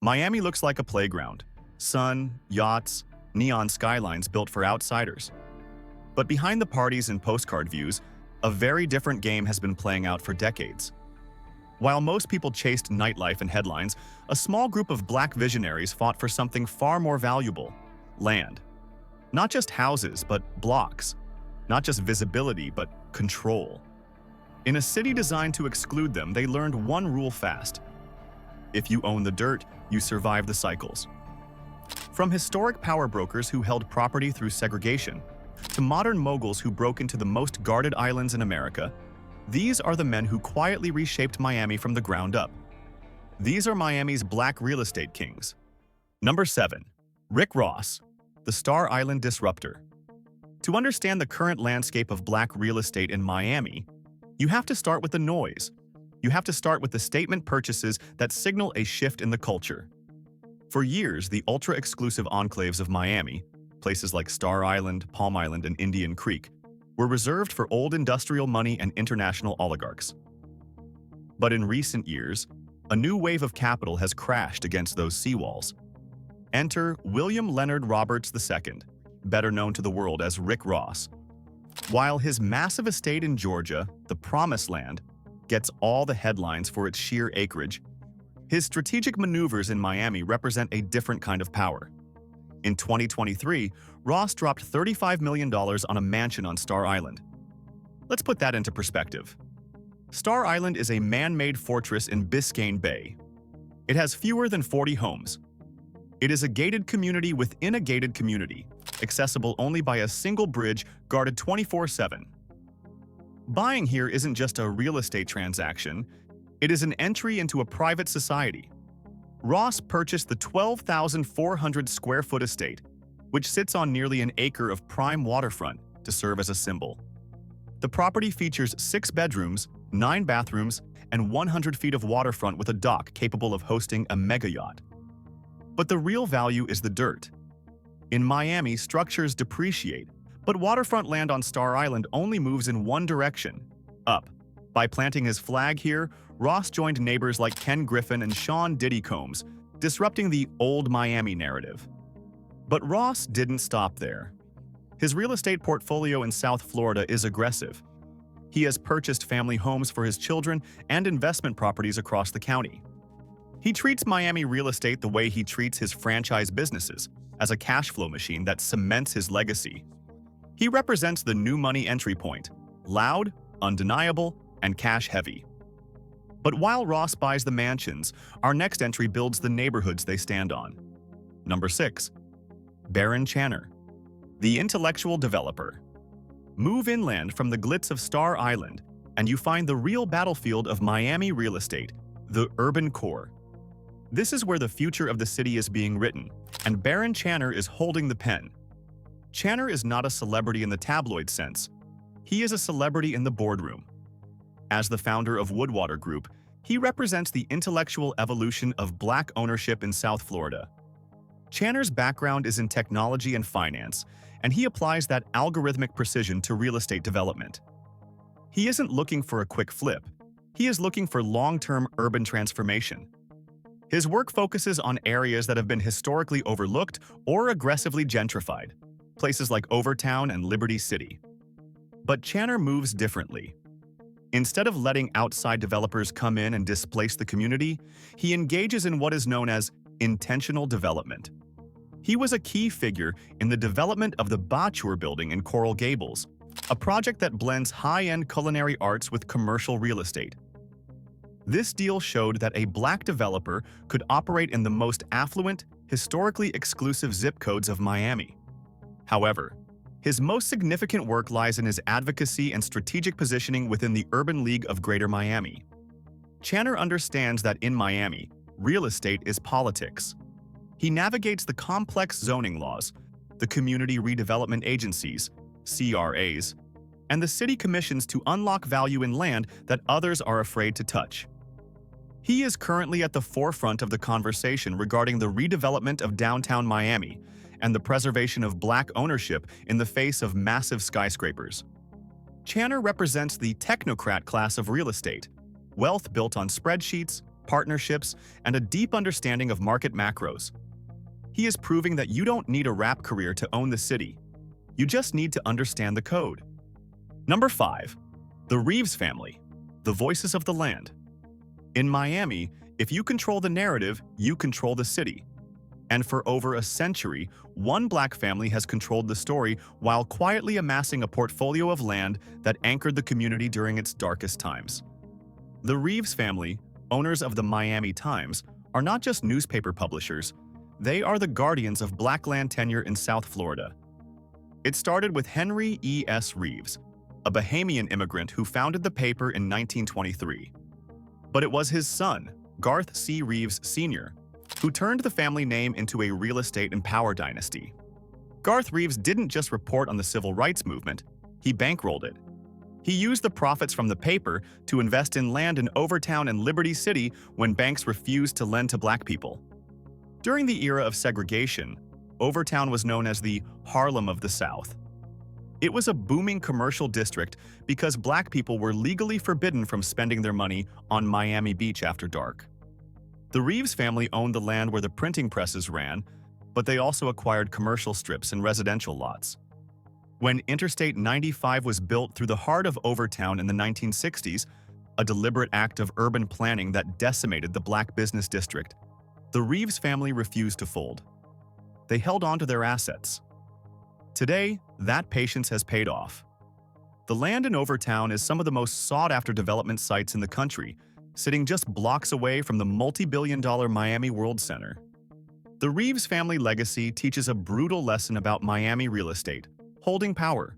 Miami looks like a playground. Sun, yachts, neon skylines built for outsiders. But behind the parties and postcard views, a very different game has been playing out for decades. While most people chased nightlife and headlines, a small group of black visionaries fought for something far more valuable: land. Not just houses, but blocks. Not just visibility, but control. In a city designed to exclude them, they learned one rule fast: if you own the dirt, you survive the cycles. From historic power brokers who held property through segregation, to modern moguls who broke into the most guarded islands in America, these are the men who quietly reshaped Miami from the ground up. These are Miami's black real estate kings. Number 7. Rick Ross, the Star Island Disruptor. To understand the current landscape of black real estate in Miami, you have to start with the noise. You have to start with the statement purchases that signal a shift in the culture. For years, the ultra-exclusive enclaves of Miami, places like Star Island, Palm Island, and Indian Creek, were reserved for old industrial money and international oligarchs. But in recent years, a new wave of capital has crashed against those seawalls. Enter William Leonard Roberts II, better known to the world as Rick Ross. While his massive estate in Georgia, the Promised Land, gets all the headlines for its sheer acreage, his strategic maneuvers in Miami represent a different kind of power. In 2023, Ross dropped $35 million on a mansion on Star Island. Let's put that into perspective. Star Island is a man-made fortress in Biscayne Bay. It has fewer than 40 homes. It is a gated community within a gated community, accessible only by a single bridge guarded 24/7. Buying here isn't just a real estate transaction, it is an entry into a private society. Ross purchased the 12,400 square foot estate, which sits on nearly an acre of prime waterfront, to serve as a symbol. The property features 6 bedrooms, 9 bathrooms, and 100 feet of waterfront with a dock capable of hosting a mega yacht. But the real value is the dirt. In Miami, structures depreciate, but waterfront land on Star Island only moves in one direction: up. By planting his flag here, Ross joined neighbors like Ken Griffin and Sean Diddy Combs, disrupting the old Miami narrative. But Ross didn't stop there. His real estate portfolio in South Florida is aggressive. He has purchased family homes for his children and investment properties across the county. He treats Miami real estate the way he treats his franchise businesses, as a cash flow machine that cements his legacy. He represents the new money entry point: loud, undeniable, and cash-heavy. But while Ross buys the mansions, our next entry builds the neighborhoods they stand on. Number 6. Barron Channer, the intellectual developer. Move inland from the glitz of Star Island, and you find the real battlefield of Miami real estate, the urban core. This is where the future of the city is being written, and Barron Channer is holding the pen. Channer is not a celebrity in the tabloid sense. He is a celebrity in the boardroom. As the founder of Woodwater Group, he represents the intellectual evolution of black ownership in South Florida. Channer's background is in technology and finance, and he applies that algorithmic precision to real estate development. He isn't looking for a quick flip. He is looking for long-term urban transformation. His work focuses on areas that have been historically overlooked or aggressively gentrified, places like Overtown and Liberty City. But Channer moves differently. Instead of letting outside developers come in and displace the community, he engages in what is known as intentional development. He was a key figure in the development of the Bachelor Building in Coral Gables, a project that blends high-end culinary arts with commercial real estate. This deal showed that a black developer could operate in the most affluent, historically exclusive zip codes of Miami. However, his most significant work lies in his advocacy and strategic positioning within the Urban League of Greater Miami. Channer understands that in Miami, real estate is politics. He navigates the complex zoning laws, the community redevelopment agencies, CRAs, and the city commissions to unlock value in land that others are afraid to touch. He is currently at the forefront of the conversation regarding the redevelopment of downtown Miami and the preservation of black ownership in the face of massive skyscrapers. Channer represents the technocrat class of real estate: wealth built on spreadsheets, partnerships, and a deep understanding of market macros. He is proving that you don't need a rap career to own the city. You just need to understand the code. Number 5. The Reeves family, the voices of the land. In Miami, if you control the narrative, you control the city. And for over a century, one black family has controlled the story while quietly amassing a portfolio of land that anchored the community during its darkest times. The Reeves family, owners of the Miami Times, are not just newspaper publishers, they are the guardians of black land tenure in South Florida. It started with Henry E. S. Reeves, a Bahamian immigrant who founded the paper in 1923. But it was his son, Garth C. Reeves Sr., who turned the family name into a real estate and power dynasty. Garth Reeves didn't just report on the civil rights movement, he bankrolled it. He used the profits from the paper to invest in land in Overtown and Liberty City when banks refused to lend to black people. During the era of segregation, Overtown was known as the Harlem of the South. It was a booming commercial district because black people were legally forbidden from spending their money on Miami Beach after dark. The Reeves family owned the land where the printing presses ran, but they also acquired commercial strips and residential lots. When Interstate 95 was built through the heart of Overtown in the 1960s, a deliberate act of urban planning that decimated the black business district, the Reeves family refused to fold. They held on to their assets. Today, that patience has paid off. The land in Overtown is some of the most sought-after development sites in the country, sitting just blocks away from the multi-billion-dollar Miami World Center. The Reeves family legacy teaches a brutal lesson about Miami real estate, holding power.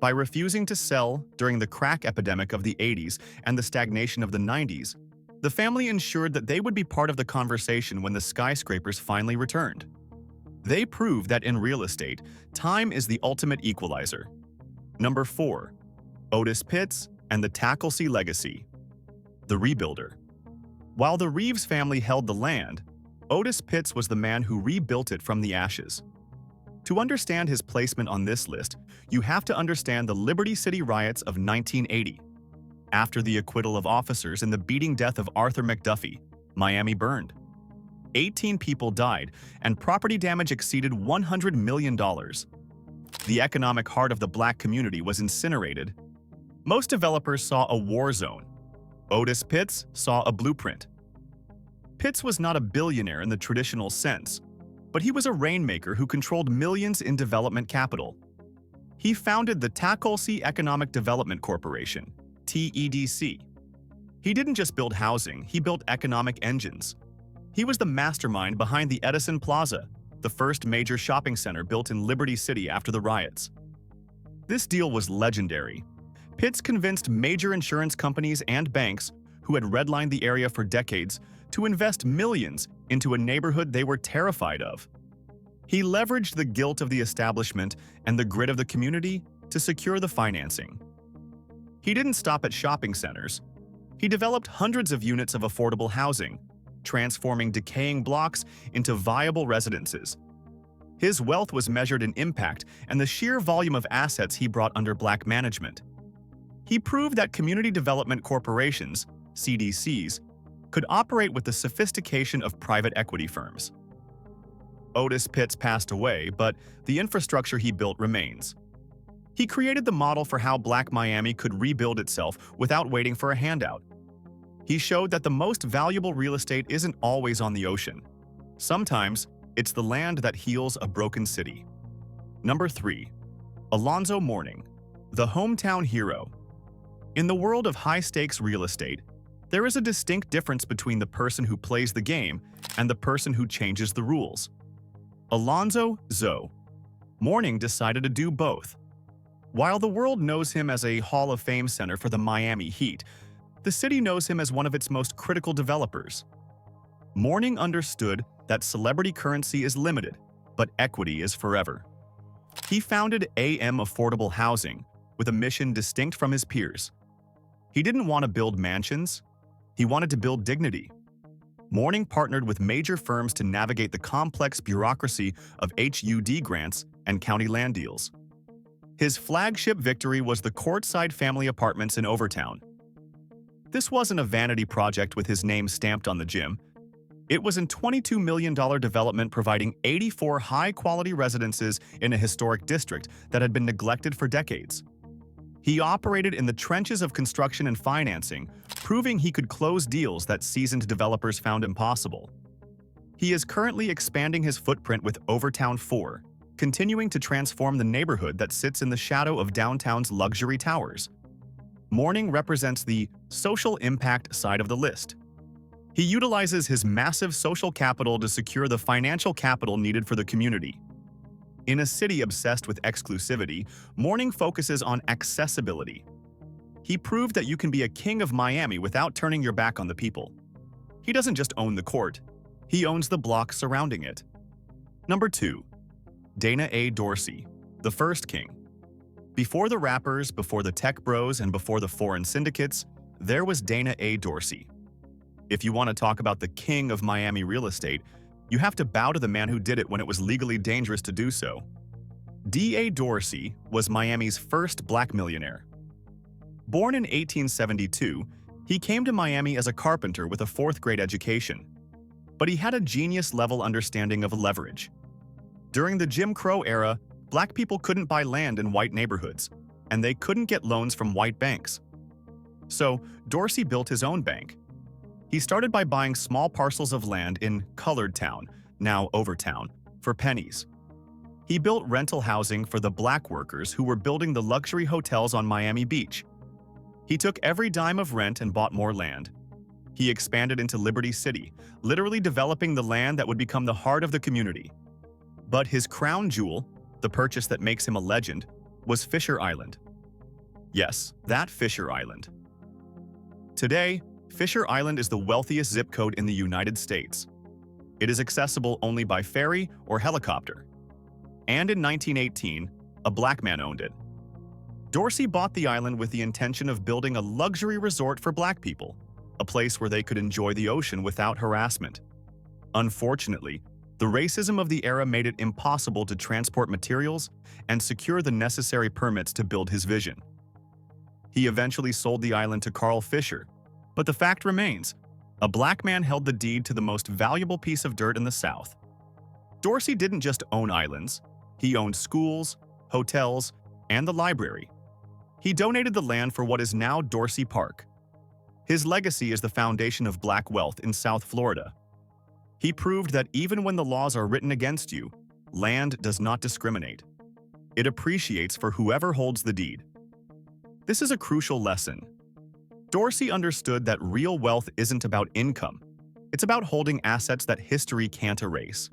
By refusing to sell during the crack epidemic of the 80s and the stagnation of the 90s, the family ensured that they would be part of the conversation when the skyscrapers finally returned. They proved that in real estate, time is the ultimate equalizer. Number 4. Otis Pitts and the Tackleseat legacy. The Rebuilder. While the Reeves family held the land, Otis Pitts was the man who rebuilt it from the ashes. To understand his placement on this list, you have to understand the Liberty City riots of 1980. After the acquittal of officers and the beating death of Arthur McDuffie, Miami burned. 18 people died, and property damage exceeded $100 million. The economic heart of the black community was incinerated. Most developers saw a war zone. Otis Pitts saw a blueprint. Pitts was not a billionaire in the traditional sense, but he was a rainmaker who controlled millions in development capital. He founded the Tackleseat Economic Development Corporation, TEDC. He didn't just build housing, he built economic engines. He was the mastermind behind the Edison Plaza, the first major shopping center built in Liberty City after the riots. This deal was legendary. Pitts convinced major insurance companies and banks, who had redlined the area for decades, to invest millions into a neighborhood they were terrified of. He leveraged the guilt of the establishment and the grit of the community to secure the financing. He didn't stop at shopping centers. He developed hundreds of units of affordable housing, transforming decaying blocks into viable residences. His wealth was measured in impact and the sheer volume of assets he brought under black management. He proved that community development corporations, CDCs, could operate with the sophistication of private equity firms. Otis Pitts passed away, but the infrastructure he built remains. He created the model for how Black Miami could rebuild itself without waiting for a handout. He showed that the most valuable real estate isn't always on the ocean. Sometimes, it's the land that heals a broken city. Number 3. Alonzo Mourning, the hometown hero. In the world of high-stakes real estate, there is a distinct difference between the person who plays the game and the person who changes the rules. Alonzo Mourning decided to do both. While the world knows him as a Hall of Fame center for the Miami Heat, the city knows him as one of its most critical developers. Mourning understood that celebrity currency is limited, but equity is forever. He founded AM Affordable Housing with a mission distinct from his peers. He didn't want to build mansions, he wanted to build dignity. Mourning partnered with major firms to navigate the complex bureaucracy of HUD grants and county land deals. His flagship victory was the Courtside Family Apartments in Overtown. This wasn't a vanity project with his name stamped on the gym. It was a $22 million development providing 84 high-quality residences in a historic district that had been neglected for decades. He operated in the trenches of construction and financing, proving he could close deals that seasoned developers found impossible. He is currently expanding his footprint with Overtown 4, continuing to transform the neighborhood that sits in the shadow of downtown's luxury towers. Mourning represents the social impact side of the list. He utilizes his massive social capital to secure the financial capital needed for the community. In a city obsessed with exclusivity, Mourning focuses on accessibility. He proved that you can be a king of Miami without turning your back on the people. He doesn't just own the court, he owns the block surrounding it. Number 2. Dana Dorsey, the first king. Before the rappers, before the tech bros, and before the foreign syndicates, there was Dana Dorsey. If you want to talk about the king of Miami real estate, you have to bow to the man who did it when it was legally dangerous to do so. D.A. Dorsey was Miami's first black millionaire. Born in 1872, he came to Miami as a carpenter with a fourth-grade education. But he had a genius-level understanding of leverage. During the Jim Crow era, black people couldn't buy land in white neighborhoods, and they couldn't get loans from white banks. So, Dorsey built his own bank. He started by buying small parcels of land in Colored Town, now Overtown, for pennies. He built rental housing for the black workers who were building the luxury hotels on Miami Beach. He took every dime of rent and bought more land. He expanded into Liberty City, literally developing the land that would become the heart of the community. But his crown jewel, the purchase that makes him a legend, was Fisher Island. Yes, that Fisher Island. Today, Fisher Island is the wealthiest zip code in the United States. It is accessible only by ferry or helicopter. And in 1918, a black man owned it. Dorsey bought the island with the intention of building a luxury resort for black people, a place where they could enjoy the ocean without harassment. Unfortunately, the racism of the era made it impossible to transport materials and secure the necessary permits to build his vision. He eventually sold the island to Carl Fisher, but the fact remains, a black man held the deed to the most valuable piece of dirt in the South. Dorsey didn't just own islands, he owned schools, hotels, and the library. He donated the land for what is now Dorsey Park. His legacy is the foundation of black wealth in South Florida. He proved that even when the laws are written against you, land does not discriminate. It appreciates for whoever holds the deed. This is a crucial lesson. Dorsey understood that real wealth isn't about income. It's about holding assets that history can't erase.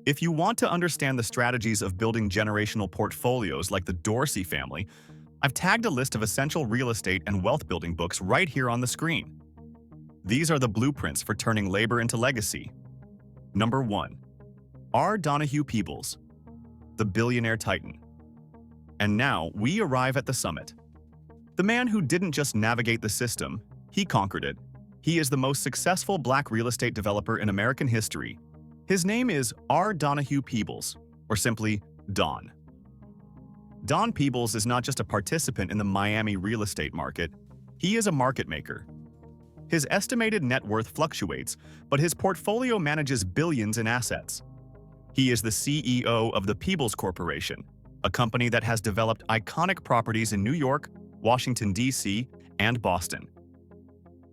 If you want to understand the strategies of building generational portfolios like the Dorsey family, I've tagged a list of essential real estate and wealth-building books right here on the screen. These are the blueprints for turning labor into legacy. Number 1. R. Donahue Peebles, the billionaire titan. And now we arrive at the summit. The man who didn't just navigate the system, he conquered it. He is the most successful black real estate developer in American history. His name is R. Donahue Peebles, or simply Don. Don Peebles is not just a participant in the Miami real estate market, he is a market maker. His estimated net worth fluctuates, but his portfolio manages billions in assets. He is the CEO of the Peebles Corporation, a company that has developed iconic properties in New York, Washington, D.C., and Boston.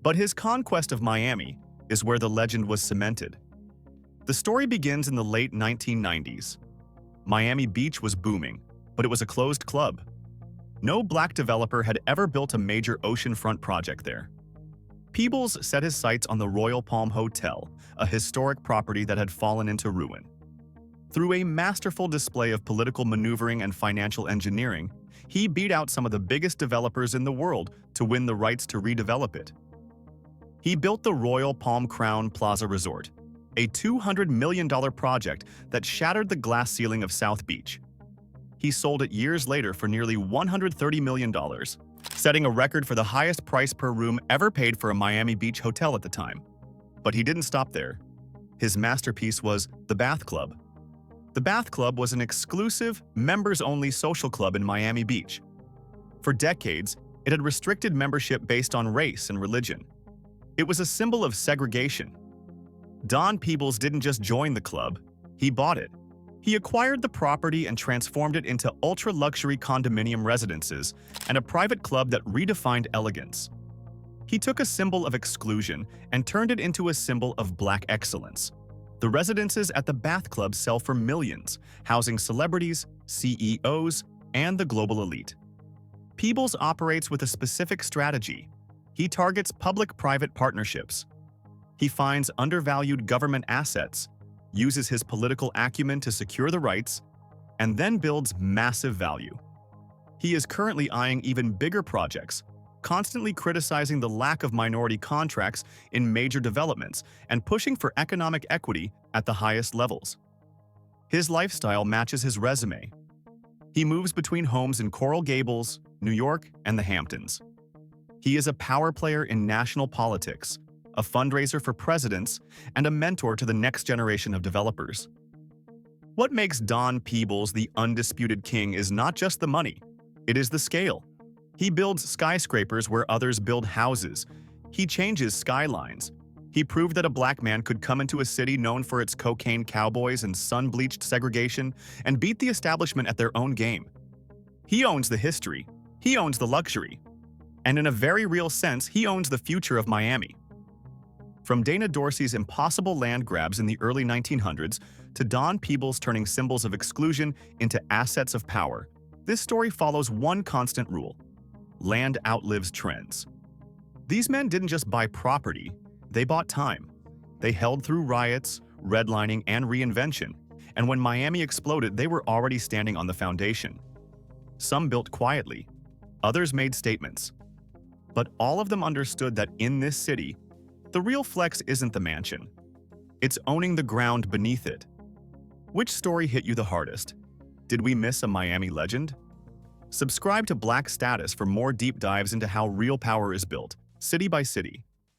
But his conquest of Miami is where the legend was cemented. The story begins in the late 1990s. Miami Beach was booming, but it was a closed club. No black developer had ever built a major oceanfront project there. Peebles set his sights on the Royal Palm Hotel, a historic property that had fallen into ruin. Through a masterful display of political maneuvering and financial engineering, he beat out some of the biggest developers in the world to win the rights to redevelop it. He built the Royal Palm Crown Plaza Resort, a $200 million project that shattered the glass ceiling of South Beach. He sold it years later for nearly $130 million, setting a record for the highest price per room ever paid for a Miami Beach hotel at the time. But he didn't stop there. His masterpiece was the Bath Club. The Bath Club was an exclusive, members-only social club in Miami Beach. For decades, It had restricted membership based on race and religion. It was a symbol of segregation. Don Peebles didn't just join the club, he bought it. He acquired the property and transformed it into ultra-luxury condominium residences and a private club that redefined elegance. He took a symbol of exclusion and turned it into a symbol of black excellence. The residences at the Bath Club sell for millions, housing celebrities, CEOs, and the global elite. Peebles operates with a specific strategy. He targets public-private partnerships. He finds undervalued government assets, uses his political acumen to secure the rights, and then builds massive value. He is currently eyeing even bigger projects, constantly criticizing the lack of minority contracts in major developments and pushing for economic equity at the highest levels. His lifestyle matches his resume. He moves between homes in Coral Gables, New York, and the Hamptons. He is a power player in national politics, a fundraiser for presidents, and a mentor to the next generation of developers. What makes Don Peebles the undisputed king is not just the money, it is the scale. He builds skyscrapers where others build houses. He changes skylines. He proved that a black man could come into a city known for its cocaine cowboys and sun-bleached segregation and beat the establishment at their own game. He owns the history. He owns the luxury. And in a very real sense, he owns the future of Miami. From Dana Dorsey's impossible land grabs in the early 1900s to Don Peebles turning symbols of exclusion into assets of power, this story follows one constant rule: land outlives trends. These men didn't just buy property, they bought time. They held through riots, redlining, and reinvention, and when Miami exploded, they were already standing on the foundation. Some built quietly, others made statements. But all of them understood that in this city, the real flex isn't the mansion. It's owning the ground beneath it. Which story hit you the hardest? Did we miss a Miami legend? Subscribe to Black Status for more deep dives into how real power is built, city by city.